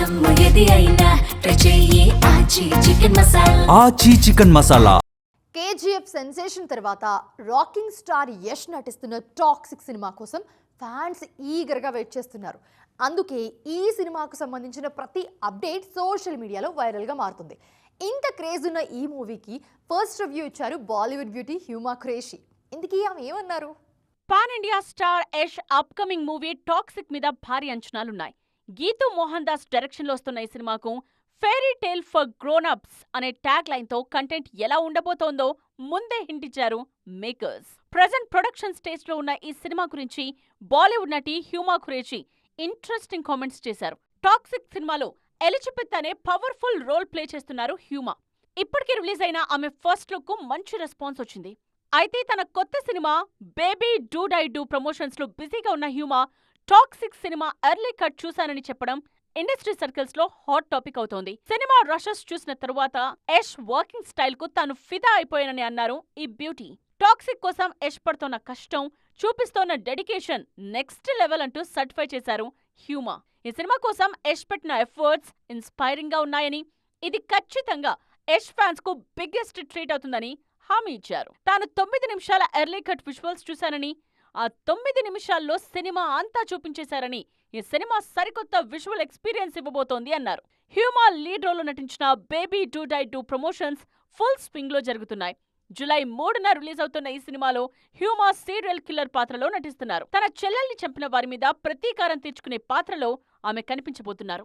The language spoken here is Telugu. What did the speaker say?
జమ్ము ఏది అయినా ట్రై చెయ్యి ఆచి చికెన్ మసాలా. ఆచి చికెన్ మసాలా. కేజీఎఫ్ సెన్సేషన్ తర్వాత రాకింగ్ స్టార్ యష్ నటిస్తున్న టాక్సిక్ సినిమా కోసం ఫ్యాన్స్ ఈగర్గా వెయిట్ చేస్తున్నారు. అందుకే ఈ సినిమాకు సంబంధించిన ప్రతి అప్డేట్ సోషల్ మీడియాలో వైరల్గా మారుతుంది. ఇంత క్రేజ్ ఉన్న ఈ మూవీకి ఫస్ట్ రివ్యూ ఇచ్చారు బాలీవుడ్ బ్యూటీ హ్యూమా ఖురేషీ. ఇందుకీ ఆమె ఏమన్నారు? Pan India star Yash upcoming movie toxic మీద భారీ అంచనాలున్నాయి. గీతూ మోహన్ దాస్ డైరెక్షన్లో వస్తున్న ఈ సినిమాకు fairy tale for grown ups అనే ట్యాగ్ లైన్ తో కంటెంట్ ఎలా ఉండబోతోందో ముందే హింట్ ఇచ్చారు మేకర్స్. ప్రజెంట్ ప్రొడక్షన్ స్టేజ్ లో ఉన్న ఈ సినిమా గురించి బాలీవుడ్ నటి హ్యూమా ఖురేషీ ఇంట్రెస్టింగ్ కామెంట్స్ చేశారు. టాక్సిక్ సినిమాలో ఎలిజబెత్ అనే పవర్ఫుల్ రోల్ ప్లే చేస్తున్నారు హ్యూమా. ఇప్పటికే రిలీజ్ అయిన ఆమె ఫస్ట్ లుక్ కు మంచి రెస్పాన్స్ వచ్చింది. అయితే తన కొత్త cinema baby Dude I do promotions లో బిజీగా ఉన్న హ్యూమా టాక్సిక్ సినిమా ఎర్లీ కట్ చూశానని చెప్పడం ఇండస్ట్రీ సర్కిల్స్ లో హాట్ టాపిక్ అవుతోంది. సినిమా రషెస్ చూసిన తరువాత యష్ వర్కింగ్ స్టైల్ కు తాను ఫిదా అయిపోయానని అన్నారు ఈ బ్యూటీ. టాక్సిక్ కోసం యష్ పడుతోన్న కష్టం, చూపిస్తోన్న డెడికేషన్ నెక్స్ట్ లెవెల్ అంటూ సర్టిఫై చేశారు హ్యూమా. ఈ సినిమా కోసం యష్ పెట్టిన ఎఫర్ట్స్ ఇన్స్పైరింగ్ గా ఉన్నాయని, ఇది ఖచ్చితంగా యష్ ఫ్యాన్స్ కు బిగ్గెస్ట్ ట్రీట్ అవుతుందని హామీ ఇచ్చారు. తాను 9 నిమిషాల ఎర్లీ కట్ విజువల్స్ చూశానని, ఆ 9 నిమిషాల్లో సినిమా అంతా చూపించేశారని, ఈ సినిమా సరికొత్త విజువల్ ఎక్స్పీరియన్స్ ఇవ్వబోతోంది అన్నారు. హ్యూమా లీడ్ రోల్లో నటించిన baby Dude I do promotions full swing లో జరుగుతున్నాయి. జూలై 3న రిలీజ్ అవుతున్న ఈ సినిమాలో హ్యూమా సీరియల్ కిల్లర్ పాత్రలో నటిస్తున్నారు. తన చెల్లెల్ని చంపిన వారి మీద ప్రతీకారం తీర్చుకునే పాత్రలో ఆమె కనిపించబోతున్నారు.